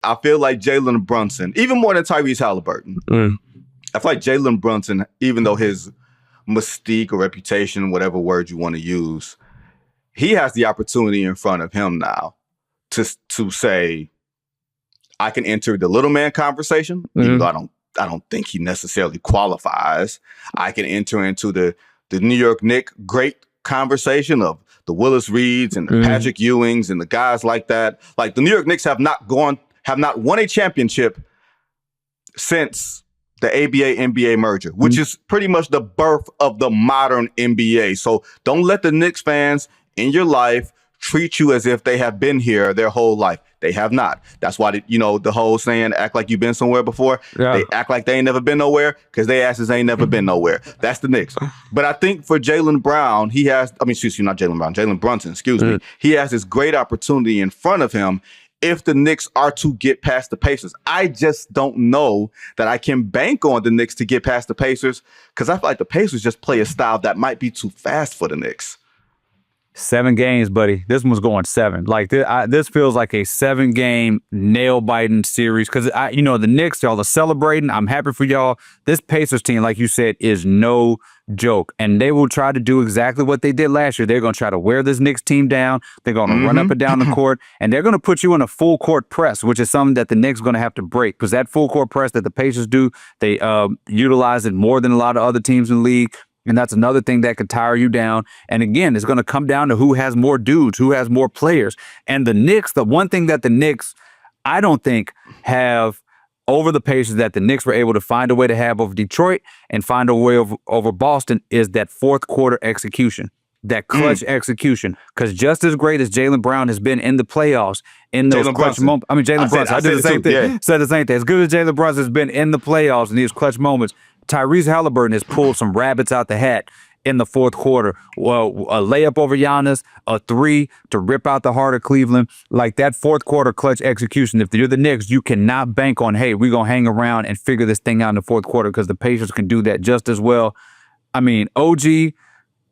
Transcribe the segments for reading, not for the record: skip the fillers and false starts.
I feel like Jalen Brunson, even more than Tyrese Haliburton. I feel like Jalen Brunson, even though his mystique or reputation, whatever word you want to use, he has the opportunity in front of him now to say, I can enter the little man conversation, even though I don't think he necessarily qualifies. I can enter into the New York Knicks great conversation of the Willis Reeds and the Patrick Ewings and the guys like that. Like the New York Knicks have not won a championship since the ABA-NBA merger, which is pretty much the birth of the modern NBA. So don't let the Knicks fans in your life treat you as if they have been here their whole life. They have not. That's why, the whole saying, act like you've been somewhere before. Yeah. They act like they ain't never been nowhere because their asses ain't never been nowhere. That's the Knicks. But I think for Jalen Brunson, he has this great opportunity in front of him if the Knicks are to get past the Pacers. I just don't know that I can bank on the Knicks to get past the Pacers because I feel like the Pacers just play a style that might be too fast for the Knicks. 7 games, buddy. This one's going 7. Like this feels like a 7-game nail-biting series because the Knicks, y'all are celebrating. I'm happy for y'all. This Pacers team, like you said, is no joke, and they will try to do exactly what they did last year. They're going to try to wear this Knicks team down. They're going to run up and down the court, and they're going to put you in a full court press, which is something that the Knicks are going to have to break because that full court press that the Pacers do, they utilize it more than a lot of other teams in the league. And that's another thing that could tire you down. And again, it's going to come down to who has more dudes, who has more players. And the Knicks, the one thing that the Knicks, I don't think, have over the Pacers that the Knicks were able to find a way to have over Detroit and find a way over Boston is that fourth quarter execution, that clutch execution. Because just as great as Jaylen Brown has been in the playoffs, in those clutch moments. I mean, Jalen Brunson. I did the same thing. Yeah. Said the same thing. As good as Jalen Brunson has been in the playoffs in these clutch moments, Tyrese Haliburton has pulled some rabbits out the hat in the fourth quarter. Well, a layup over Giannis, a 3 to rip out the heart of Cleveland. Like that fourth quarter clutch execution, if you're the Knicks, you cannot bank on, hey, we're going to hang around and figure this thing out in the fourth quarter because the Pacers can do that just as well. I mean, OG,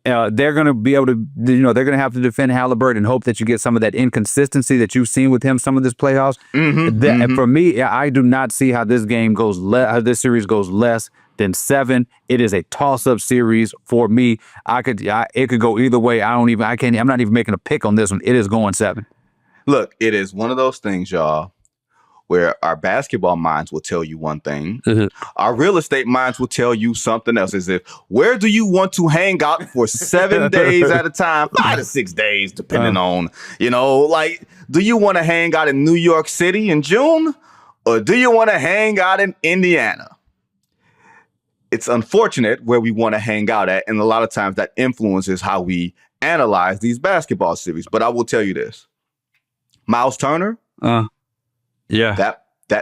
they're going to be able to, they're going to have to defend Haliburton and hope that you get some of that inconsistency that you've seen with him some of this playoffs. For me, I do not see how this game goes, how this series goes less than 7. It is a toss-up series for me. It could go either way. I'm not even making a pick on this one. It is going 7. Look, it is one of those things, y'all, where our basketball minds will tell you one thing. Our real estate minds will tell you something else. As if, where do you want to hang out for 7 days at a time, 5 to 6 days, depending on, do you want to hang out in New York City in June? Or do you want to hang out in Indiana? It's unfortunate where we want to hang out at, and a lot of times that influences how we analyze these basketball series. But I will tell you this. Miles Turner, that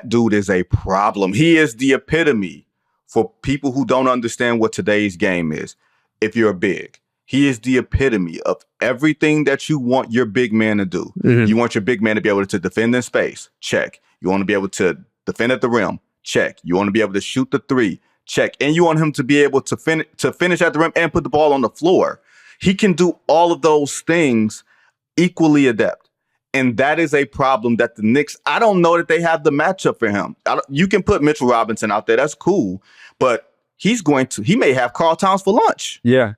dude is a problem. He is the epitome for people who don't understand what today's game is. If you're big, he is the epitome of everything that you want your big man to do. You want your big man to be able to defend in space. Check. You want to be able to defend at the rim. Check. You want to be able to shoot the 3. Check. And you want him to be able to finish at the rim and put the ball on the floor. He can do all of those things equally adept. And that is a problem that the Knicks, I don't know that they have the matchup for him. You can put Mitchell Robinson out there. That's cool. But he may have Karl Towns for lunch. Yeah.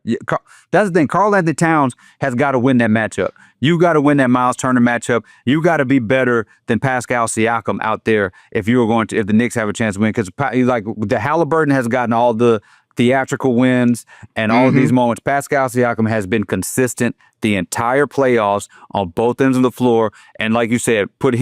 That's the thing. Karl-Anthony Towns has got to win that matchup. You got to win that Miles Turner matchup. You got to be better than Pascal Siakam out there if the Knicks have a chance to win. Because the Haliburton has gotten all the theatrical wins and all of these moments. Pascal Siakam has been consistent the entire playoffs on both ends of the floor. And like you said, put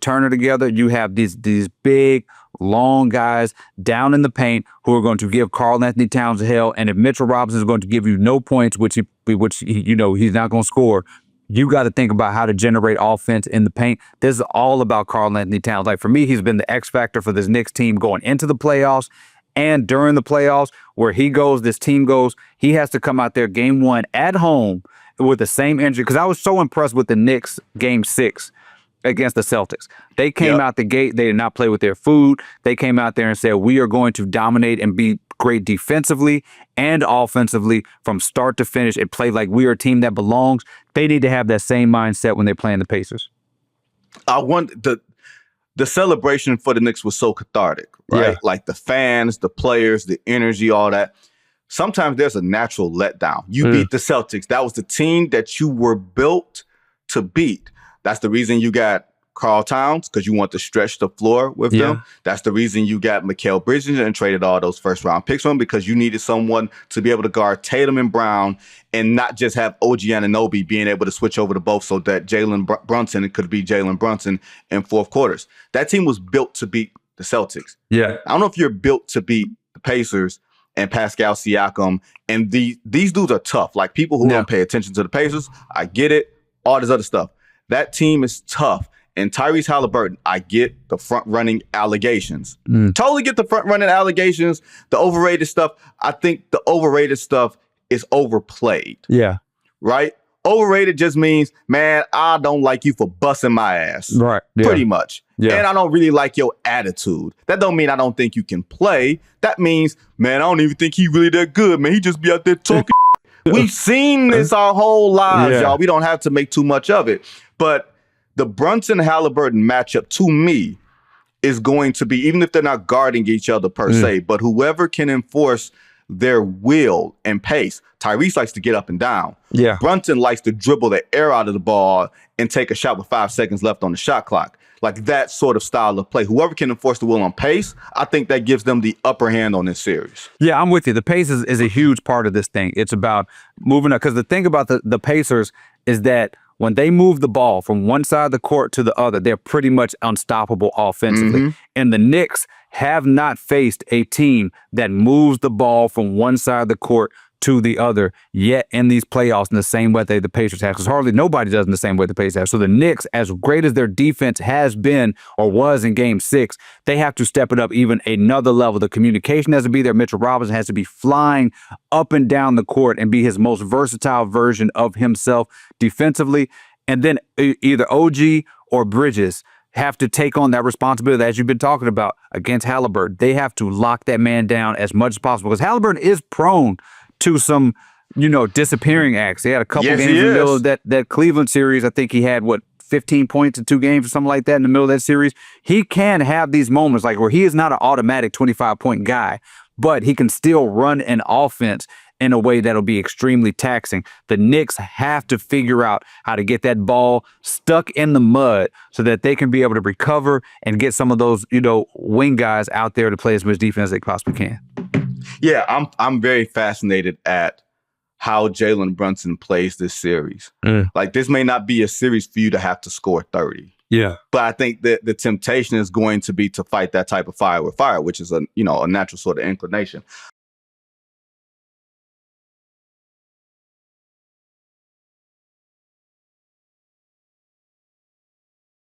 Turner together. You have these big, long guys down in the paint who are going to give Karl-Anthony Towns hell. And if Mitchell Robinson is going to give you no points, which he's not going to score, you got to think about how to generate offense in the paint. This is all about Karl-Anthony Towns. Like for me, he's been the X factor for this Knicks team going into the playoffs and during the playoffs. Where this team goes, he has to come out there game 1 at home with the same injury. Because I was so impressed with the Knicks game 6 against the Celtics. They came out the gate. They did not play with their food. They came out there and said, we are going to dominate and be great defensively and offensively from start to finish and play like we are a team that belongs. They need to have that same mindset when they're playing the Pacers. I want the the celebration for the Knicks was so cathartic, right? Yeah. Like the fans, the players, the energy, all that. Sometimes there's a natural letdown. You beat the Celtics. That was the team that you were built to beat. That's the reason you got Karl Towns, because you want to stretch the floor with them. That's the reason you got Mikal Bridges and traded all those first-round picks from him, because you needed someone to be able to guard Tatum and Brown and not just have OG Anunoby being able to switch over to both so that Jalen Brunson could be Jalen Brunson in fourth quarters. That team was built to beat the Celtics. Yeah. I don't know if you're built to beat the Pacers and Pascal Siakam. And these dudes are tough. Like, people who don't pay attention to the Pacers, I get it. All this other stuff. That team is tough. And Tyrese Haliburton, I get the front-running allegations. Totally get the front-running allegations. The overrated stuff, I think the overrated stuff is overplayed. Yeah. Right? Overrated just means, man, I don't like you for busting my ass. Right. Yeah. Pretty much. Yeah. And I don't really like your attitude. That don't mean I don't think you can play. That means, man, I don't even think he really that good, man. He just be out there talking. We've seen this our whole lives, y'all. We don't have to make too much of it. But the Brunson-Haliburton matchup, to me, is going to be, even if they're not guarding each other per se, but whoever can enforce their will and pace. Tyrese likes to get up and down. Yeah. Brunson likes to dribble the air out of the ball and take a shot with 5 seconds left on the shot clock. Like that sort of style of play. Whoever can enforce the will on pace, I think that gives them the upper hand on this series. Yeah, I'm with you. The pace is a huge part of this thing. It's about moving up. Because the thing about the Pacers is that when they move the ball from one side of the court to the other, they're pretty much unstoppable offensively. And the Knicks have not faced a team that moves the ball from one side of the court to the other yet in these playoffs in the same way the Pacers have, because hardly nobody does in the same way the Pacers have. So the Knicks, as great as their defense has been or was in Game 6, they have to step it up even another level. The communication has to be there. Mitchell Robinson has to be flying up and down the court and be his most versatile version of himself defensively. And then either OG or Bridges have to take on that responsibility, as you've been talking about, against Haliburton. They have to lock that man down as much as possible, because Haliburton is prone to some, disappearing acts. He had a couple games in the middle of that Cleveland series. I think he had, 15 points in 2 games or something like that in the middle of that series. He can have these moments like where he is not an automatic 25-point guy, but he can still run an offense in a way that'll be extremely taxing. The Knicks have to figure out how to get that ball stuck in the mud so that they can be able to recover and get some of those, wing guys out there to play as much defense as they possibly can. Yeah, I'm very fascinated at how Jalen Brunson plays this series. Like, this may not be a series for you to have to score 30. Yeah. But I think that the temptation is going to be to fight that type of fire with fire, which is a natural sort of inclination.